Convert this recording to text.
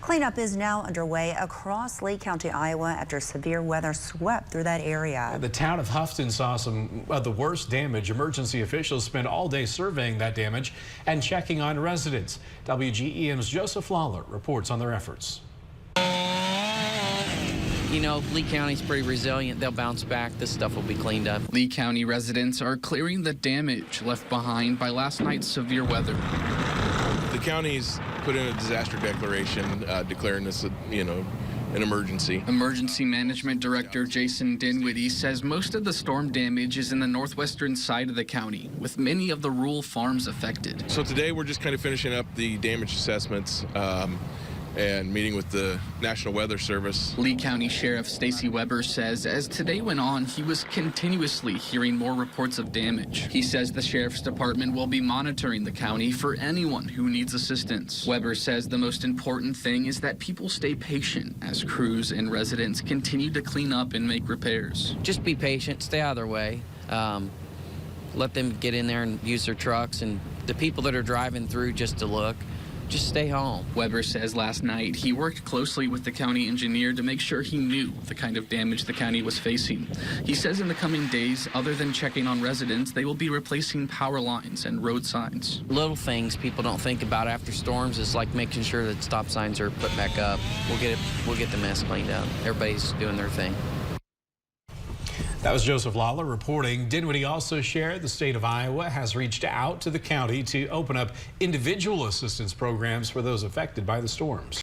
Cleanup is now underway across Lee County, Iowa after severe weather swept through that area. The town of Houghton saw some of the worst damage. Emergency officials spent all day surveying that damage and checking on residents. WGEM's Joseph Lawler reports on their efforts. You know, Lee County's pretty resilient. They'll bounce back. This stuff will be cleaned up. Lee County residents are clearing the damage left behind by last night's severe weather. The county's put in a disaster declaration declaring this, an emergency. Emergency Management Director Jason Dinwiddie says most of the storm damage is in the northwestern side of the county, with many of the rural farms affected. So today we're just kind of finishing up the damage assessments and meeting with the National Weather Service. Lee County Sheriff Stacy Weber says as today went on, he was continuously hearing more reports of damage. He says the Sheriff's Department will be monitoring the county for anyone who needs assistance. Weber says the most important thing is that people stay patient as crews and residents continue to clean up and make repairs. Just be patient, stay out of their way. Let them get in there and use their trucks, and the people that are driving through just to look, just stay home. Weber says last night he worked closely with the county engineer to make sure he knew the kind of damage the county was facing. He says in the coming days, other than checking on residents, they will be replacing power lines and road signs. Little things people don't think about after storms is like making sure that stop signs are put back up. We'll get the mess cleaned up. Everybody's doing their thing. That was Joseph Lawler reporting. Dinwiddie also shared the state of Iowa has reached out to the county to open up individual assistance programs for those affected by the storms.